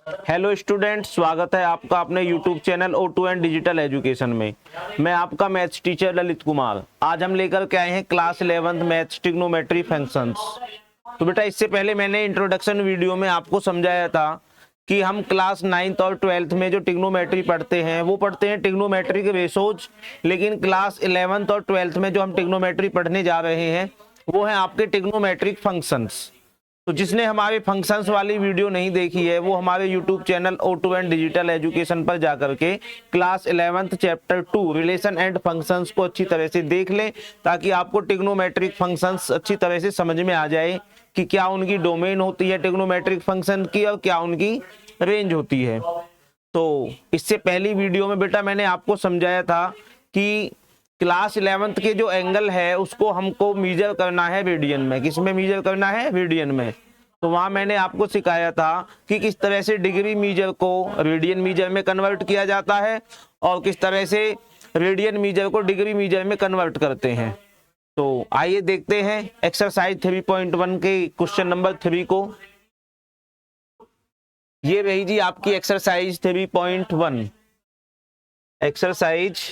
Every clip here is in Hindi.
हेलो स्टूडेंट, स्वागत है आपका अपने YouTube channel O2 and digital education में। मैं आपका मैथ्स टीचर ललित कुमार। आज हम लेकर के आए हैं class 11th maths trigonometry functions. तो बेटा, इससे पहले मैंने इंट्रोडक्शन वीडियो में आपको समझाया था कि हम क्लास 9th और 12th में जो ट्रिग्नोमेट्री पढ़ते हैं वो पढ़ते हैं ट्रिग्नोमेट्री के रेशोज, लेकिन क्लास 11th और 12th में जो हम ट्रिग्नोमेट्री पढ़ने जा रहे हैं वो है आपके ट्रिग्नोमेट्रिक फंक्शंस। तो जिसने हमारे फंक्शंस वाली वीडियो नहीं देखी है वो हमारे YouTube channel O2 and digital education पर जाकर के class 11th chapter 2 relation and functions को अच्छी तरह से देख लें, ताकि आपको ट्रिग्नोमेट्रिक फंक्शंस अच्छी तरह से समझ में आ जाए कि क्या उनकी डोमेन होती है ट्रिग्नोमेट्रिक फंक्शन की और क्या उनकी रेंज होती है। तो इससे पहली वीडियो में बेटा मैंने आपको समझाया था कि क्लास 11th के जो एंगल है उसको हमको मीजर करना है रेडियन में। किसमें मीजर करना है? रेडियन में। तो वहां मैंने आपको सिखाया था कि किस तरह से डिग्री मीजर को रेडियन मीजर में कन्वर्ट किया जाता है और किस तरह से रेडियन मीजर को डिग्री मीजर में कन्वर्ट करते हैं। तो आइए देखते हैं एक्सरसाइज 3.1 के क्वेश्चन नंबर 3 को। ये रही जी आपकी एक्सरसाइज 3.1। एक्सरसाइज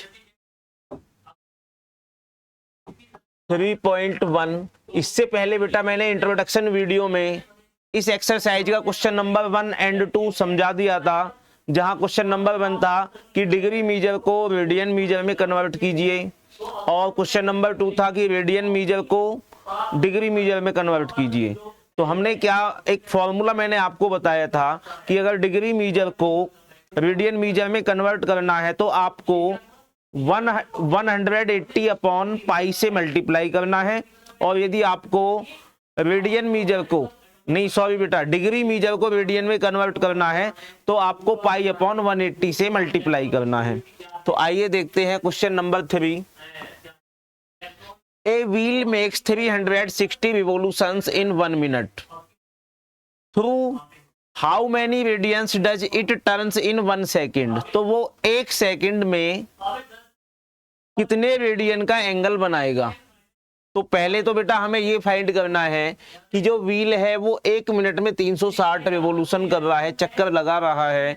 3.1। इससे पहले बेटा मैंने इंट्रोडक्शन वीडियो में इस एक्सरसाइज का क्वेश्चन नंबर 1 एंड 2 समझा दिया था, जहां क्वेश्चन नंबर 1 था कि डिग्री मीजर को रेडियन मीजर में कन्वर्ट कीजिए और क्वेश्चन नंबर 2 था कि रेडियन मीजर को डिग्री मीजर में कन्वर्ट कीजिए। तो हमने क्या एक फॉर्मूला मैंने आपको बताया था कि अगर डिग्री मीजर को रेडियन मीजर में कन्वर्ट करना है तो आपको 180 अपॉन पाई से मल्टीप्लाई करना है, और यदि आपको रेडियन मीजर को डिग्री मीजर को रेडियन में कन्वर्ट करना है तो आपको पाई अपॉन 180 से मल्टीप्लाई करना है। तो आइए देखते हैं question number 3। A wheel makes 360 revolutions in 1 minute. Through how many radians does it turns in 1 second. तो वो 1 सेकेंड में कितने रेडियन का एंगल बनाएगा। तो पहले तो बेटा हमें ये फाइंड करना है कि जो व्हील है वो 1 मिनट में 360 रिवोल्यूशन कर रहा है, चक्कर लगा रहा है।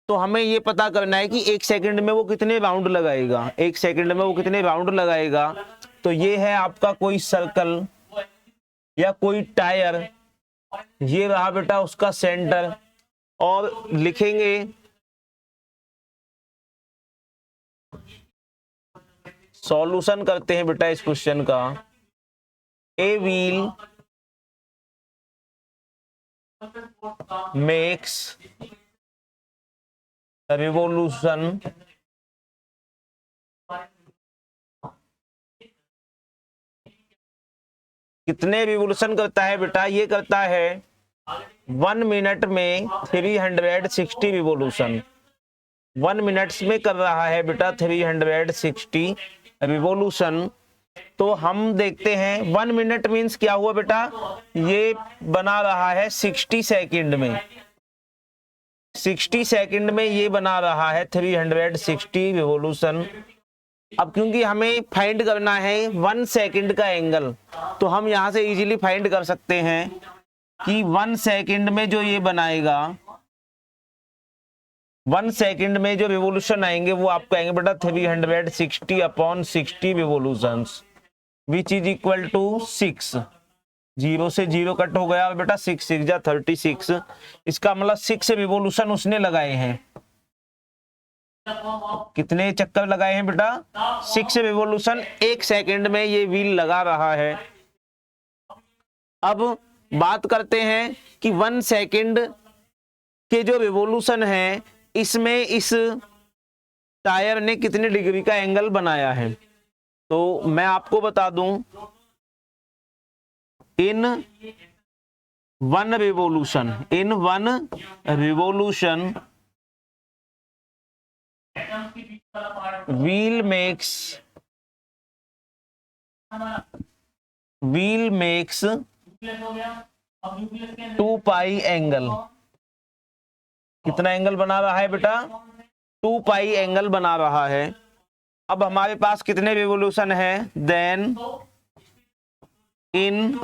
तो हमें ये पता करना है कि 1 सेकंड में वो कितने राउंड लगाएगा। 1 सेकंड में वो कितने राउंड लगाएगा। तो ये है आपका कोई सर्कल या कोई टायर, ये रहा बेटा उसका सेंटर, और लिखेंगे सॉल्यूशन करते हैं बेटा इस क्वेश्चन का। ए व्हील मेक्स रिवोल्यूशन कितने रिवोल्यूशन करता है बेटा? ये करता है 1 मिनट में 360 रिवोल्यूशन। 1 मिनट्स में कर रहा है बेटा 360 रिवोल्यूशन। तो हम देखते हैं 1 मिनट मीन्स क्या हुआ बेटा, ये बना रहा है 60 सेकंड में। 60 सेकंड में ये बना रहा है 360 रिवोल्यूशन। अब क्योंकि हमें फाइंड करना है 1 सेकंड का एंगल, तो हम यहां से इजीली फाइंड कर सकते हैं कि 1 सेकंड में जो ये बनाएगा, 1 सेकंड में जो रिवोल्यूशन आएंगे वो आपको आएंगे बेटा 360 upon 60 revolutions, which is equal to 6। 0 से 0 कट हो गया बेटा, 6 6 जा 36। इसका मतलब 6 रिवोल्यूशन उसने लगाए हैं। कितने चक्कर लगाए हैं बेटा? 6 रिवोल्यूशन 1 सेकंड में ये व्हील लगा रहा है। अब बात करते हैं कि 1 सेकंड के जो रिवोल्यूशन है इसमें इस टायर ने कितने डिग्री का एंगल बनाया है। तो मैं आपको बता दूं, इन 1 रिवोल्यूशन व्हील मेक्स 2 पाई एंगल। कितना एंगल बना रहा है बेटा? 2 पाई एंगल बना रहा है। अब हमारे पास कितने रिवोल्यूशन है? Then in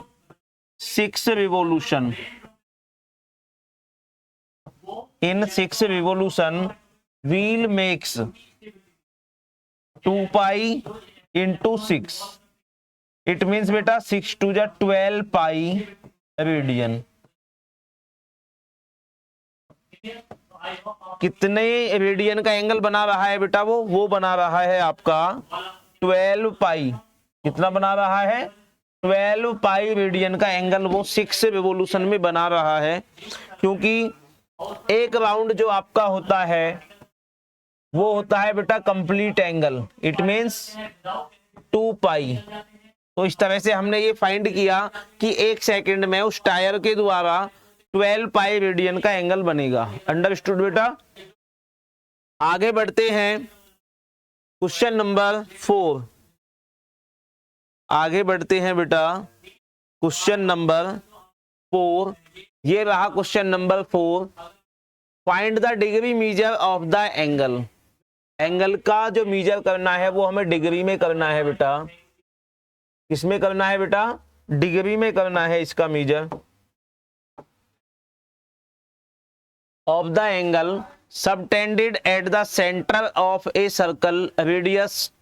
6 revolution in 6 revolution wheel makes 2 pi into 6. It means बेटा 6 to the 12 pi रेडियन। कितने रेडियन का एंगल बना रहा है बेटा? वो बना रहा है आपका 12 पाई। कितना बना रहा है? 12 पाई रेडियन का एंगल वो 6 रिवोल्यूशन में बना रहा है, क्योंकि एक राउंड जो आपका होता है वो होता है बेटा कंप्लीट एंगल। इट मींस 2 पाई। तो इस तरह से हमने ये फाइंड किया कि 1 सेकंड में उस टायर के द्वारा 12 पाई रेडियन का एंगल बनेगा। अंडरस्टूड बेटा? आगे बढ़ते हैं क्वेश्चन नंबर 4। आगे बढ़ते हैं बेटा क्वेश्चन नंबर 4। ये रहा question number 4। Find the degree major of the angle. Angle का जो मेजर करना है वो हमें डिग्री में करना है बेटा। किसमें करना है बेटा? डिग्री में करना है इसका measure. Of the angle subtended at the centre of a circle radius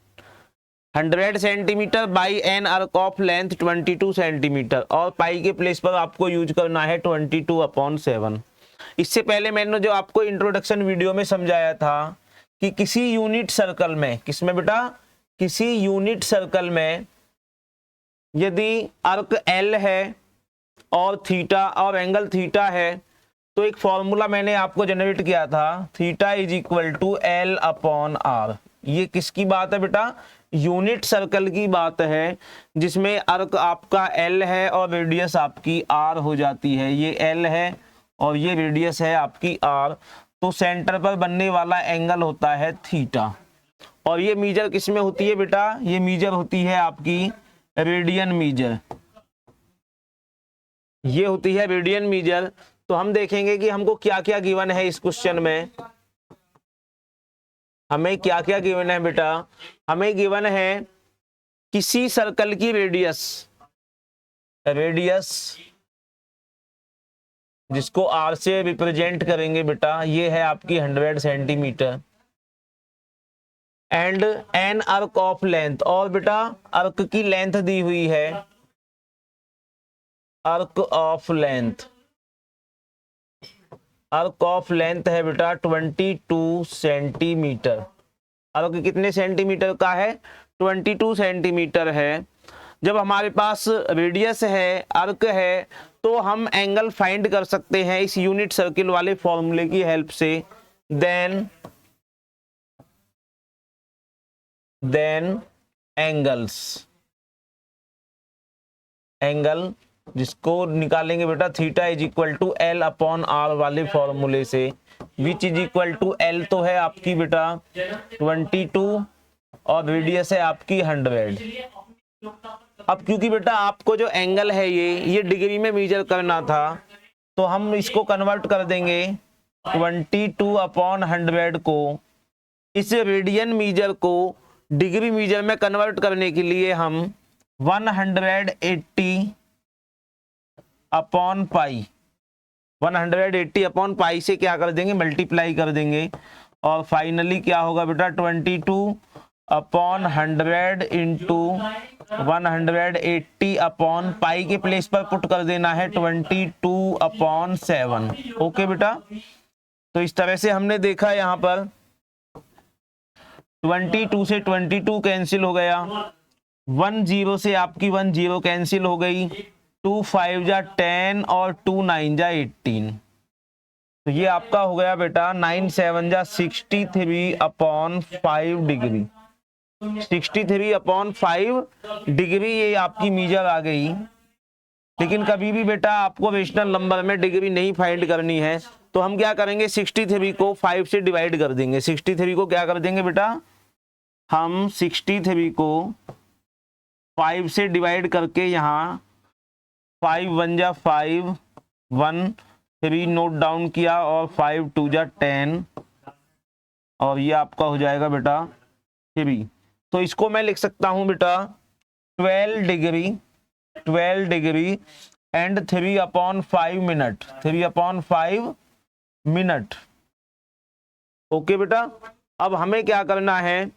100 centimetre by an arc of length 22 centimetre, और पाई के प्लेस पर आपको यूज करना है 22/7। इससे पहले मैंने जो आपको इंट्रोडक्शन वीडियो में समझाया था कि किसी यूनिट सर्कल में, किसमें बेटा? किसी यूनिट सर्कल में यदि आर्क एल है और थीटा और एंगल थीटा है, तो एक फॉर्मूला मैंने आपको जनरेट किया था, theta is equal to L upon R. ये किसकी बात है बेटा? यूनिट सर्कल की बात है, जिसमें आर्क आपका एल है और रेडियस आपकी आर हो जाती है। ये एल है और ये रेडियस है आपकी आर। तो सेंटर पर बनने वाला एंगल होता है थीटा। और ये मीजर किसमें होती है बेटा? ये मीजर होती है आपकी रेडियन मीजर। ये होती है रेडियन मीजर। तो हम देखेंगे कि हमको क्या क्या गिवन है इस क्वेश्चन में। हमें क्या क्या गिवन है बेटा? हमें गिवन है किसी सर्कल की रेडियस जिसको आर से रिप्रेजेंट करेंगे बेटा, ये है आपकी 100 centimetre, and N arc of length, और बेटा आर्क की लेंथ दी हुई है, आर्क ऑफ लेंथ है बेटा 22 सेंटीमीटर। आर्क कितने सेंटीमीटर का है? 22 सेंटीमीटर है। जब हमारे पास रेडियस है, आर्क है, तो हम एंगल फाइंड कर सकते हैं इस यूनिट सर्किल वाले फॉर्मूले की हेल्प से। देन एंगल जिसको निकालेंगे बेटा theta is equal to L upon R वाले फॉर्मूले से, which is equal to L तो है आपकी बेटा 22 और रेडियस है आपकी 100। अब क्योंकि बेटा आपको जो एंगल है ये डिग्री में मेजर करना था, तो हम इसको कन्वर्ट कर देंगे 22/100 को, इस रेडियन मेजर को डिग्री मेजर में कन्वर्ट करने के लिए हम 180/पाई से क्या कर देंगे? मल्टीप्लाई कर देंगे। और फाइनली क्या होगा बेटा? 22/100 इंटू 180/पाई के प्लेस पर पुट कर देना है 22/7। ओके बेटा? तो इस तरह से हमने देखा यहाँ पर 22 से 22 कैंसिल हो गया, 10 से आपकी 10 कैंसिल हो गई, 2 5 जा 10 और 2 9 जा 18। तो ये आपका हो गया बेटा 9 7 जा 63/5 डिग्री। 63/5 डिग्री ये आपकी मेजर आ गई। लेकिन कभी भी बेटा आपको रेशनल नंबर में डिग्री नहीं फाइंड करनी है, तो हम क्या करेंगे? 63 को 5 से डिवाइड कर देंगे। 63 को क्या कर देंगे बेटा? हम 63 को 5 से डिवाइड करके यहाँ 5 1 जा 5, 1 3 नोट डाउन किया, और 5 2 जा 10, और ये आपका हो जाएगा बेटा 3। तो इसको मैं लिख सकता हूँ बेटा 12 degree and 3/5 minute, 3/5 minute. Okay बेटा, अब हमें क्या करना है,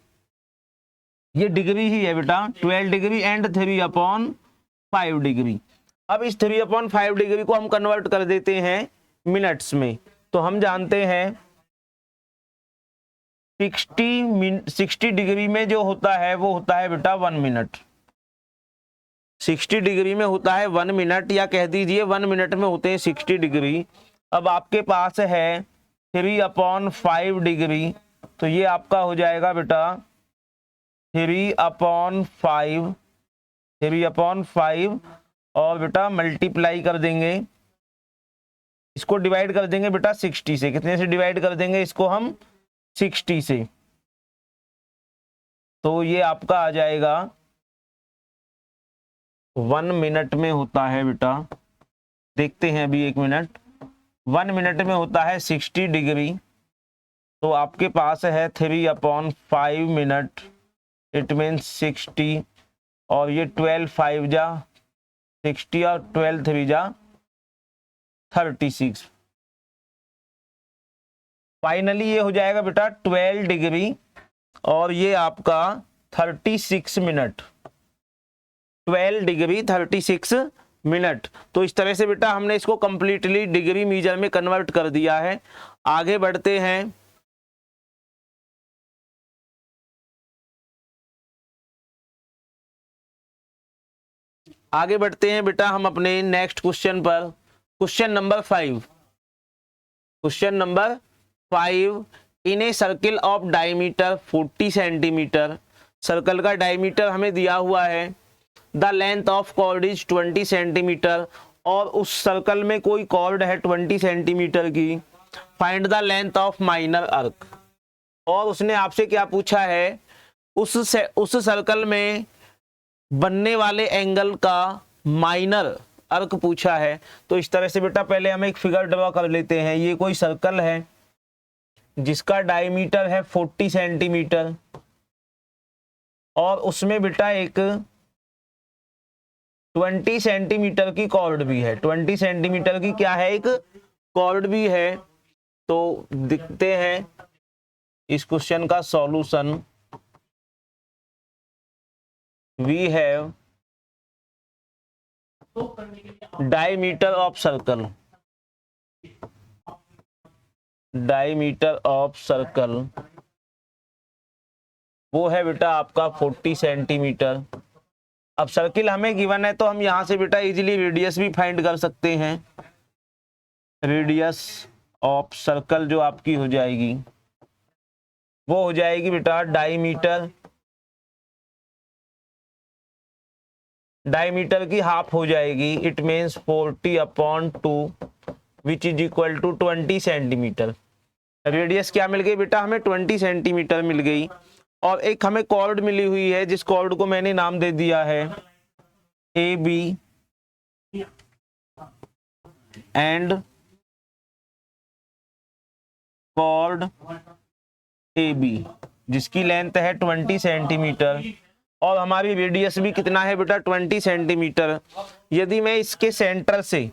ये डिग्री ही है बेटा, 12 डिग्री एंड 3/5 डिग्री। अब इस 3/5 डिग्री को हम कन्वर्ट कर देते हैं मिनट्स में। तो हम जानते हैं 60 डिग्री में जो होता है वो होता है बेटा 1 मिनट। 60 डिग्री में होता है 1 मिनट, या कह दीजिए 1 मिनट में होते हैं 60 डिग्री। अब आपके पास है 3/5 डिग्री, तो ये आपका हो जाएगा बेटा 3/5 और बेटा मल्टीप्लाई कर देंगे, इसको डिवाइड कर देंगे बेटा 60 से। कितने से डिवाइड कर देंगे इसको हम? 60 से। तो ये आपका आ जाएगा 1 मिनट में होता है बेटा, देखते हैं अभी 1 मिनट। 1 मिनट में होता है 60 डिग्री, तो आपके पास है 3/5 मिनट, इट मीन्स 60, और ये 12 5 जा 60 और 12 3 जा 36। फाइनली ये हो जाएगा बेटा 12 डिग्री और ये आपका 36 मिनट। 12 degree 36 minute. तो इस तरह से बेटा हमने इसको कंप्लीटली डिग्री मीजर में कन्वर्ट कर दिया है। आगे बढ़ते हैं। आगे बढ़ते हैं बेटा हम अपने नेक्स्ट क्वेश्चन पर। Question number 5। Question number 5, in a circle of diameter 40 centimetre, circle का डायमीटर हमें दिया हुआ है, the length of chord is 20 centimetre, और उस सर्कल में कोई कॉर्ड है 20 सेंटीमीटर की, find the length of minor arc. और उसने आपसे क्या पूछा है, उस सर्कल में बनने वाले एंगल का माइनर आर्क पूछा है। तो इस तरह से बेटा पहले हम एक फिगर ड्रॉ कर लेते हैं। ये कोई सर्कल है जिसका डायमीटर है 40 सेंटीमीटर और उसमें बेटा एक 20 सेंटीमीटर की कॉर्ड भी है। 20 सेंटीमीटर की क्या है, एक कॉर्ड भी है। तो देखते हैं इस क्वेश्चन का solution. We have diameter of circle, diameter of circle वो है बेटा आपका 40 सेंटीमीटर। अब सर्किल हमें गिवन है तो हम यहां से बेटा इजीली रेडियस भी फाइंड कर सकते हैं। रेडियस ऑफ सर्कल जो आपकी हो जाएगी वो हो जाएगी बेटा डायमीटर, डायमीटर की हाफ हो जाएगी, it means 40/2 which is equal to 20 centimetre. Radius क्या मिल गई बेटा हमें, 20 सेंटीमीटर मिल गई। और एक हमें कॉर्ड मिली हुई है जिस कॉर्ड को मैंने नाम दे दिया है A B and chord A B, जिसकी लेंथ है 20 सेंटीमीटर और हमारी रेडियस भी कितना है बेटा 20 सेंटीमीटर। यदि मैं इसके सेंटर से,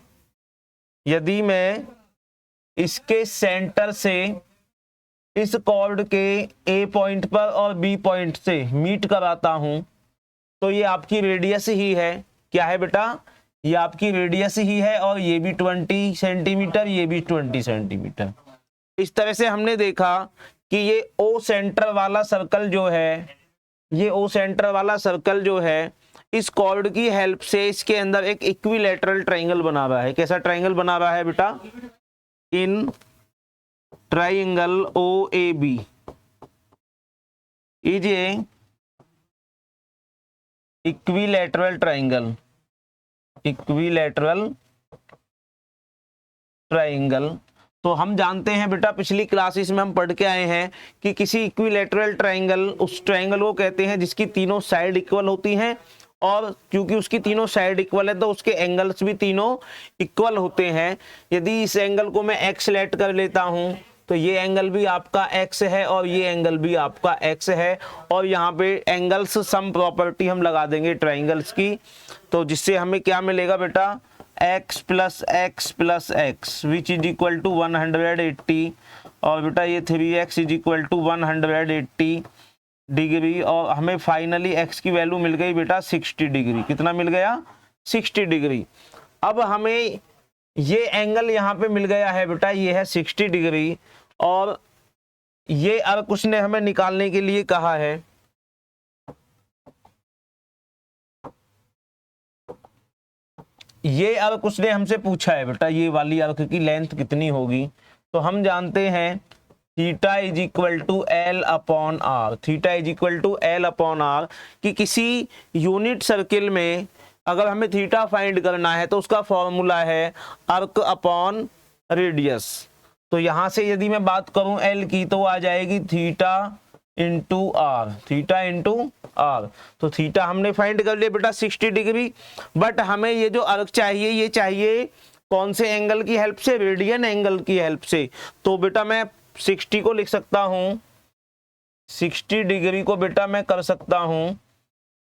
यदि मैं इसके सेंटर से इस कॉर्ड के ए पॉइंट पर और बी पॉइंट से मीट कराता हूं तो ये आपकी रेडियस ही है। क्या है बेटा, ये आपकी रेडियस ही है और ये भी 20 सेंटीमीटर, ये भी 20 सेंटीमीटर। इस तरह से हमने देखा कि ये ओ सेंटर वाला सर्कल जो है, ये ओ सेंटर वाला सर्कल जो है इस कॉर्ड की हेल्प से इसके अंदर एक इक्विलैटरल ट्रायंगल बना रहा है। कैसा ट्रायंगल बना रहा है बेटा, in triangle O A B is a equilateral triangle, equilateral triangle. तो हम जानते हैं बेटा पिछली क्लासेस में हम पढ़ के आए हैं कि किसी इक्विलैटरल ट्रायंगल, उस ट्रायंगल को कहते हैं जिसकी तीनों साइड इक्वल होती हैं, और क्योंकि उसकी तीनों साइड इक्वल है तो उसके एंगल्स भी तीनों इक्वल होते हैं। यदि इस एंगल को मैं एक्स लेट कर लेता हूं तो ये एंगल भी आपका एक्स है और ये एंगल भी आपका एक्स है, और यहाँ पे एंगल्स सम प्रॉपर्टी हम लगा देंगे ट्रायंगल्स की, तो जिससे हमें क्या मिलेगा बेटा, x plus X plus X which is equal to 180 और बेटा ये 3x is equal to 180 degree, और हमें फाइनली x की वैल्यू मिल गई बेटा 60 डिग्री। कितना मिल गया? 60 डिग्री। अब हमें ये एंगल यहाँ पे मिल गया है बेटा, ये है 60 डिग्री, और ये अर्क उसने हमें निकालने के लिए कहा है। ये अर्क उसने हमसे पूछा है बेटा, ये वाली अर्क की लेंथ कितनी होगी। तो हम जानते हैं theta is equal to L upon R, theta is equal to L upon R, कि किसी यूनिट सर्किल में अगर हमें थीटा फाइंड करना है तो उसका फॉर्मूला है अर्क अपॉन रेडियस। तो यहां से यदि मैं बात करूं एल की तो आ जाएगी theta into R, theta into R. तो थीटा हमने फाइंड कर लिया बेटा 60 डिग्री, बट हमें ये जो अर्क चाहिए ये चाहिए कौन से एंगल की हेल्प से? रेडियन एंगल की हेल्प से। तो बेटा मैं 60 को लिख सकता हूं, 60 डिग्री को बेटा मैं कर सकता हूं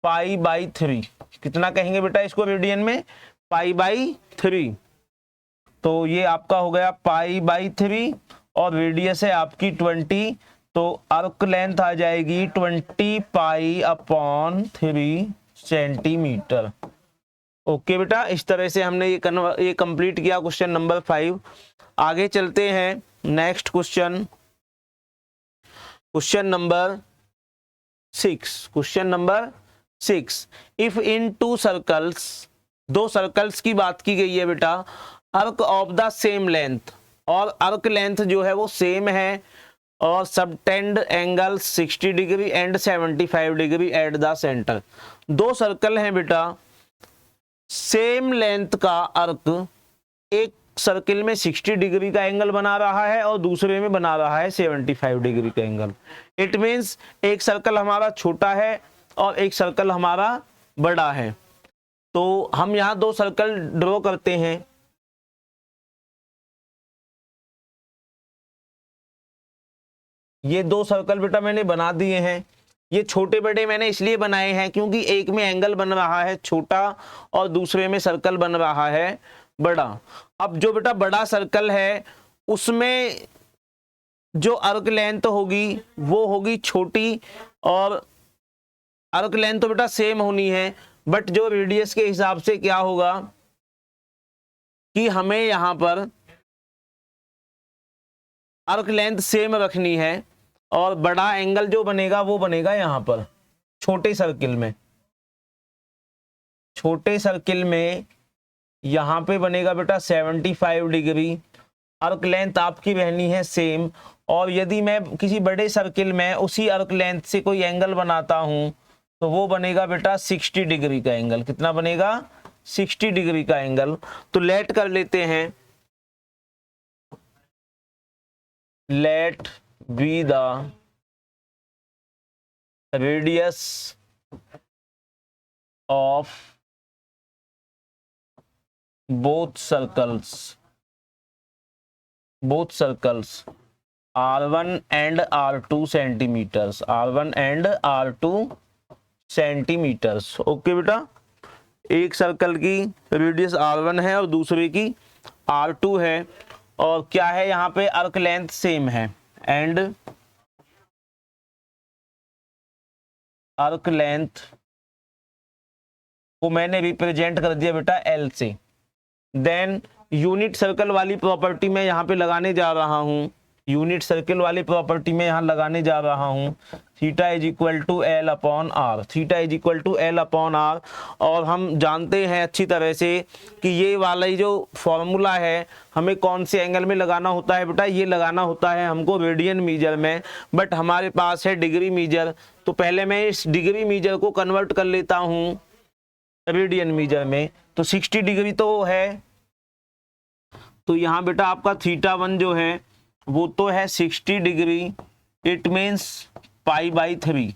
π/3। कितना कहेंगे बेटा इसको रेडियन में? π/3। तो ये आपका हो गया π/3, और रेडियस है आपकी 20, तो अर्क लेंथ आ जाएगी 20π/3 सेंटीमीटर। ओके बेटा, इस तरह से हमने ये कंप्लीट किया क्वेश्चन नंबर 5। आगे चलते हैं next question, question number 6। Question number 6, if in to circles, दो सर्कल्स की बात की गई है बेटा, अर्क ऑफ द सेम लेंथ, और अर्क लेंथ जो है वो सेम है, और subtend angle 60 degree and 75 degree at the centre. दो सर्कल हैं बेटा, सेम लेंथ का अर्क एक सर्किल में 60 डिग्री का एंगल बना रहा है और दूसरे में बना रहा है 75 डिग्री का एंगल। इट मीन्स एक सर्कल हमारा छोटा है और एक सर्कल हमारा बड़ा है। तो हम यहां दो सर्कल ड्रॉ करते हैं। ये दो सर्कल बेटा मैंने बना दिए हैं। ये छोटे बड़े मैंने इसलिए बनाए हैं क्योंकि एक में एंगल बन रहा है छोटा और दूसरे में सर्कल बन रहा है बड़ा। अब जो बेटा बड़ा सर्कल है उसमें जो अर्क लेंथ होगी वो होगी छोटी, और अर्क लेंथ तो बेटा सेम होनी है, बट जो रेडियस के हिसाब से क्या होगा कि हमें यहां पर अर्क लेंथ सेम रखनी है, और बड़ा एंगल जो बनेगा वो बनेगा यहां पर छोटे सर्किल में। छोटे सर्किल में यहां पे बनेगा बेटा 75 डिग्री, अर्क लेंथ आपकी रहनी है सेम। और यदि मैं किसी बड़े सर्किल में उसी अर्क लेंथ से कोई एंगल बनाता हूं तो वो बनेगा बेटा 60 डिग्री का एंगल। कितना बनेगा? 60 डिग्री का एंगल। तो लेट कर लेते हैं, let be the radius of both circles R1 and R2 centimetres, R1 and R2 centimetres. Okay बेटा, एक सर्कल की रेडियस R1 है और दूसरे की R2 है, और क्या है यहाँ पे अर्क लेंथ सेम है, एंड अर्क लेंथ को मैंने रिप्रेजेंट कर दिया बेटा L से। देन यूनिट सर्कल वाली प्रॉपर्टी में यहाँ पे लगाने जा रहा हूँ, यूनिट सर्कल वाली प्रॉपर्टी में यहाँ लगाने जा रहा हूँ theta is equal to L upon R, theta is equal to L upon R. और हम जानते हैं अच्छी तरह से कि ये वाला जो फॉर्मूला है हमें कौन से एंगल में लगाना होता है बेटा, ये लगाना होता है हमको रेडियन मीजर में, बट हमारे पास है डिग्री मीजर। तो पहले मैं इस डिग्री मीजर को कन्वर्ट कर लेता हूँ रेडियन मीजर में। तो 60 डिग्री तो है, तो यहाँ बेटा आपका θ1 जो है वो तो है 60 डिग्री, इट मीन्स π/3।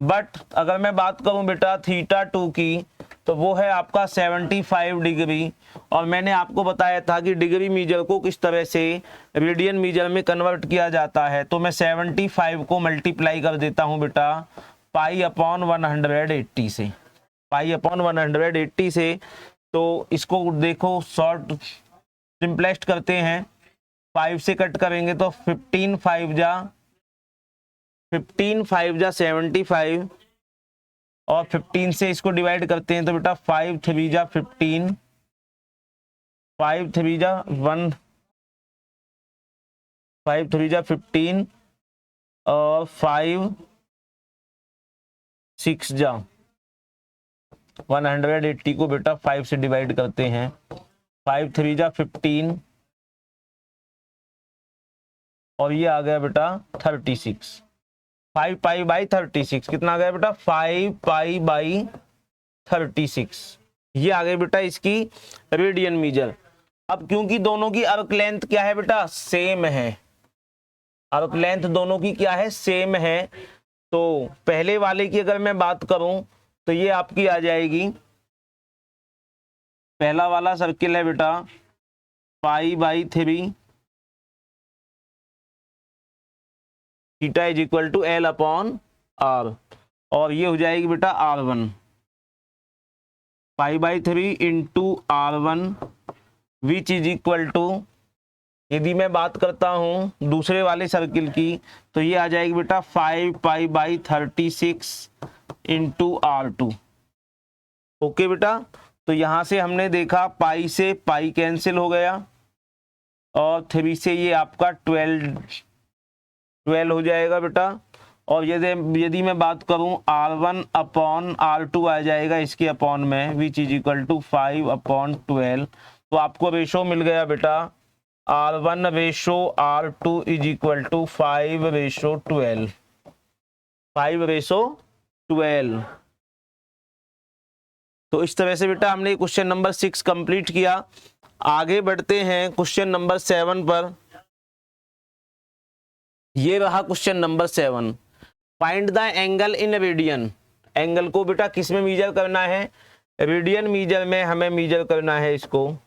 बट अगर मैं बात करूं बेटा θ2 की तो वो है आपका 75 डिग्री, और मैंने आपको बताया था कि डिग्री मीजर को किस तरह से रेडियन मीजर में कन्वर्ट किया जाता है। तो मैं 75 को मल्टीप्लाई कर देता हूं बेटा π/180 से, π/180 से। तो इसको देखो शॉर्ट सिंपलेस्ट करते हैं, 5 से कट करेंगे तो 15 5 जा 75, और 15 से इसको डिवाइड करते हैं तो बेटा 5 3 जा 15, 5 3 जा 1, 5 3 जा 15 और 5 6 जा 180 को बेटा 5 से डिवाइड करते हैं, 5 3 जा 15 और ये आ गया बेटा 36, 5 पाई बाई 36 कितना आ गया बेटा 5 पाई बाई 36। ये आ गई बेटा इसकी रेडियन मीजर। अब क्योंकि दोनों की आर्क लेंथ क्या है बेटा सेम है, आर्क लेंथ दोनों की क्या है सेम है, तो पहले वाले की अगर मैं बात करूं तो ये आपकी आ जाएगी, पहला वाला सर्किल है बेटा pi by 3 theta is equal to L upon R, और ये हो जाएगी बेटा R1 pi by 3 into R1 which is equal to, यदि मैं बात करता हूं दूसरे वाले सर्किल की तो ये आ जाएगी बेटा 5 pi by 36 into R2। Okay बेटा, तो यहां से हमने देखा पाई से पाई कैंसिल हो गया और 3 से ये आपका 12 हो जाएगा बेटा, और यदि मैं बात करूं R1 अपॉन R2 आ जाएगा इसके अपॉन में which is equal to 5 upon 12, तो आपको रेशो मिल गया बेटा R1 ratio R2 is equal to 5:12, 5:12। तो इस तरह से बेटा हमने क्वेश्चन नंबर 6 कंप्लीट किया। आगे बढ़ते हैं क्वेश्चन नंबर 7 पर। ये रहा question number 7, find the angle in radian. Angle को बेटा किस में मीजर करना है, रेडियन मीजर में हमें मीजर करना है इसको।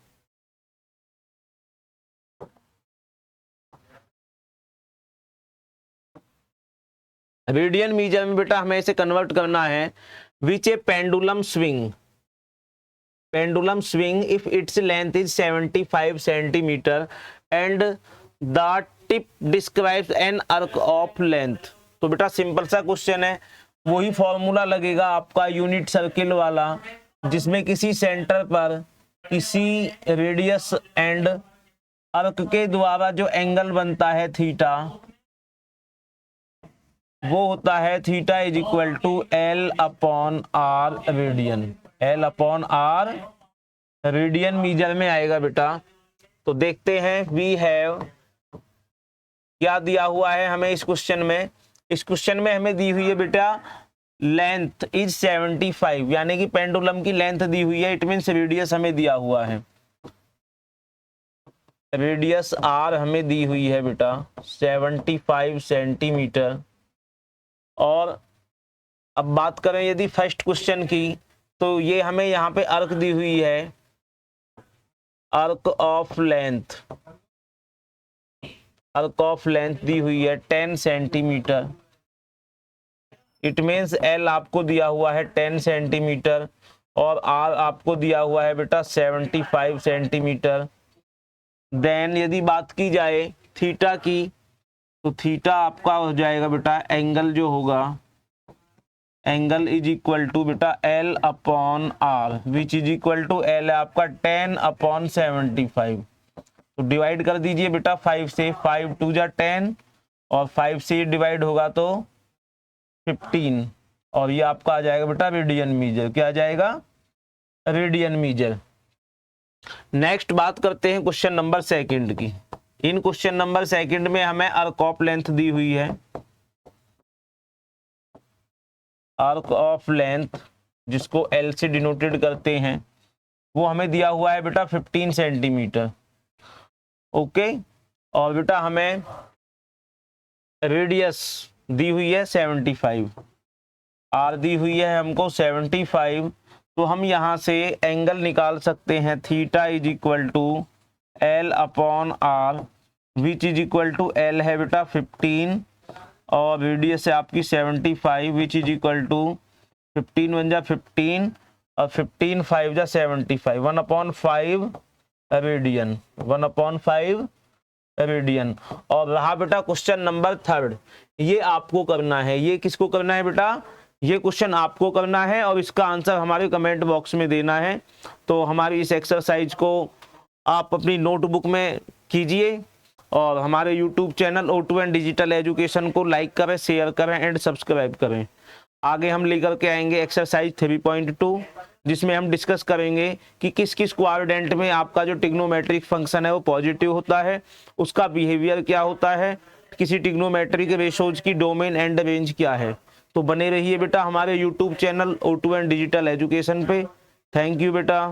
रेडियन मीजर में बेटा हमें इसे कन्वर्ट करना है, विच ए pendulum swing if its length is 75 centimeter and the tip describes an arc of length। तो बेटा सिंपल सा क्वेश्चन है, वही फॉर्मूला लगेगा आपका यूनिट सर्किल वाला, जिसमें किसी सेंटर पर किसी रेडियस एंड आर्क के द्वारा जो एंगल बनता है थीटा, वो होता है theta is equal to L upon R radian, L upon R radian measure में आएगा बेटा। तो देखते हैं वी हैव क्या दिया हुआ है हमें इस क्वेश्चन में। इस क्वेश्चन में हमें दी हुई है बेटा लेंथ इज 75, यानी कि पेंडुलम की लेंथ दी हुई है, इट मीन्स रेडियस हमें दिया हुआ है, रेडियस R हमें दी हुई है बेटा 75 सेंटीमीटर। और अब बात करें यदि फर्स्ट क्वेश्चन की, तो ये हमें यहाँ पे आर्क दी हुई है, आर्क ऑफ लेंथ दी हुई है 10 सेंटीमीटर, इट मीन्स L आपको दिया हुआ है 10 सेंटीमीटर और R आपको दिया हुआ है बेटा 75 सेंटीमीटर। देन यदि बात की जाए थीटा की, तो थीटा आपका हो जाएगा बेटा एंगल जो होगा, एंगल इज इक्वल टू बेटा L upon R which is equal to L है आपका 10 अपॉन 75। तो डिवाइड कर दीजिए बेटा 5 से, 5 2 जा 10 और 5 से डिवाइड होगा तो 15, और ये आपका आ जाएगा बेटा रेडियन मीजर। क्या आ जाएगा रेडियन मीजर। नेक्स्ट बात करते हैं क्वेश्चन नंबर 2 की। इन क्वेश्चन नंबर 2 में हमें आर्क ऑफ लेंथ दी हुई है, आर्क ऑफ लेंथ जिसको L से डिनोटेड करते हैं, वो हमें दिया हुआ है बेटा 15 सेंटीमीटर। ओके, और बेटा हमें रेडियस दी हुई है 75, R दी हुई है हमको 75, तो हम यहां से एंगल निकाल सकते हैं theta is equal to L upon R which is equal to L है बेटा 15 और रेडियस है आपकी 75 विच इज इक्वल टू 15 1 जा 15 और 15 5 जा 75, 1/5 रेडियन, 1/5 रेडियन। और रहा बेटा क्वेश्चन नंबर 3, ये आपको करना है। ये किसको करना है बेटा? ये क्वेश्चन आपको करना है और इसका आंसर हमारे कमेंट बॉक्स में देना है। तो हमारी इस एक्सरसाइज को आप अपनी नोटबुक में कीजिए और हमारे YouTube channel O2N digital education को लाइक करें, शेयर करें एंड सब्सक्राइब करें। आगे हम लेकर के आएंगे एक्सरसाइज 3.2, जिसमें हम डिस्कस करेंगे कि किस किस क्वाड्रेंट में आपका जो ट्रिग्नोमेट्रिक फंक्शन है वो पॉजिटिव होता है, उसका बिहेवियर क्या होता है, किसी ट्रिग्नोमेट्रिक रेशोज की डोमेन एंड रेंज क्या है। तो बने रहिए बेटा हमारे YouTube channel O2N digital education पे। थैंक यू बेटा।